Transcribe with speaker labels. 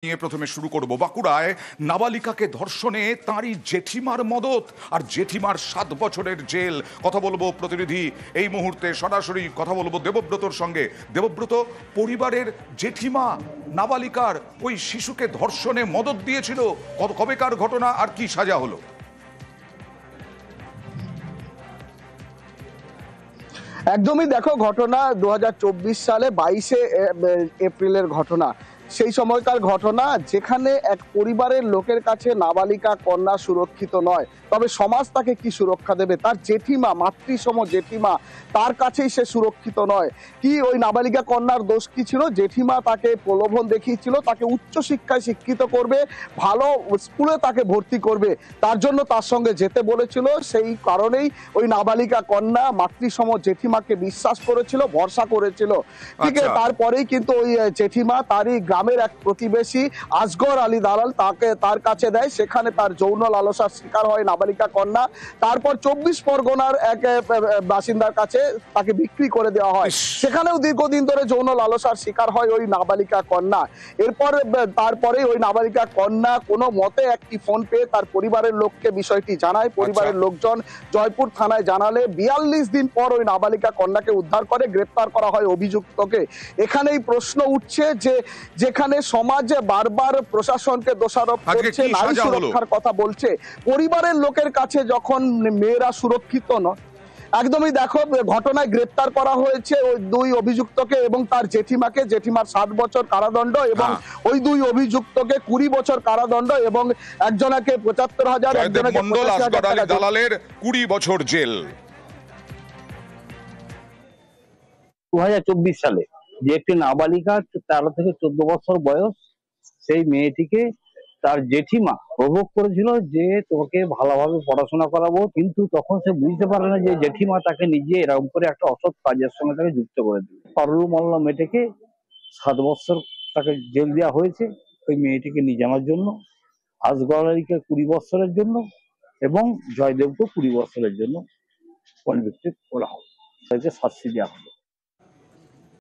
Speaker 1: নিয়ে প্রথমে শুরু করব। বাঁকুড়ায় নাবালিকাকে ধর্ষণে তাঁরই জেঠিমার মদত আর জেঠিমার 7 বছরের জেল। কথা বলবো প্রতিনিধি এই মুহূর্তে সরাসরি কথা বলবো দেবব্রতর সঙ্গে। দেবব্রত, পরিবারের জেঠিমা নাবালিকার ওই শিশুকে ধর্ষণে মদত দিয়েছিল, কবেকার ঘটনা আর কি সাজা হলো?
Speaker 2: একদমই দেখো, ঘটনা 2024 সালে 22শে এপ্রিলের ঘটনা। সেই সময়কার ঘটনা যেখানে এক পরিবারের লোকের কাছে নাবালিকা কন্যা সুরক্ষিত নয়, তবে সমাজ তাকে কি সুরক্ষা দেবে? তার জেঠিমা, মাতৃসম জেঠিমা, তার কাছেই সে সুরক্ষিত নয়। কি ওই নাবালিকা কন্যার দোষ কি ছিল? জেঠিমা তাকে প্রলোভন দেখিয়েছিল, তাকে উচ্চ শিক্ষায় শিক্ষিত করবে, ভালো স্কুলে তাকে ভর্তি করবে, তার জন্য তার সঙ্গে যেতে বলেছিল। সেই কারণেই ওই নাবালিকা কন্যা মাতৃসম জেঠিমাকে বিশ্বাস করেছিল, ভরসা করেছিল। ঠিক আছে, তারপরেই কিন্তু ওই জেঠিমা তারই গ্রামের এক প্রতিবেশী আসগর আলী দালাল তার কাছে দেয়। সেখানে তার যৌন লালসার শিকার হয় নাবালিকা কন্যা। তারপর 24 পরগনার এক বাসিন্দার কাছে তাকে বিক্রি করে দেওয়া হয়। সেখানেও দীর্ঘদিন ধরে যৌন লালসার শিকার হয় ওই নাবালিকা কন্যা। তারপরে ওই নাবালিকা কন্যা কোনো মতে একটি ফোন পেয়ে তার পরিবারের লোককে বিষয়টি জানায়। পরিবারের লোকজন জয়পুর থানায় জানালে 42 দিন পর ওই নাবালিকা কন্যাকে উদ্ধার করে গ্রেপ্তার করা হয় অভিযুক্তকে। এখানেই প্রশ্ন উঠছে যে যেখানে সমাজে বারবার প্রশাসনকে দোষারোপ করছে, নারী সুরক্ষার কথা বলছে, পরিবারের লোকের কাছে যখন মেয়েরা সুরক্ষিত নয়। একদমই দেখো, ঘটনায় গ্রেপ্তার করা হয়েছে ওই দুই অভিযুক্তকে এবং তার জেঠিমাকে। জেঠিমার 7 বছর কারাদণ্ড এবং ওই দুই অভিযুক্তকে 20 বছর কারাদণ্ড এবং একজনকে 75,000, একজনকে 85,000
Speaker 1: দালালের 20 বছর জেল।
Speaker 3: 2024 সালে যে একটি নাবালিকা 13 থেকে 14 বছর বয়স, সেই মেয়েটিকে তার জেঠিমা প্রভোগ করেছিল যে তোমাকে ভালোভাবে পড়াশোনা করাবো, কিন্তু তখন সে বুঝতে পারে না যে জেঠিমা তাকে নিজে এরকম করে একটা অসৎ কাজের সঙ্গে তাকে যুক্ত করে দিল। পারুল মল্ল মেয়েটিকে 7 বছর তাকে জেল দেওয়া হয়েছে ওই মেয়েটিকে নিয়ে জানার জন্য, আসগর আলীকে 20 বছরের জন্য এবং জয়দেবকে 20 বছরের জন্য কনভিক্টেড করা হবে, তাদেরকে শাস্তি দেওয়া হবে।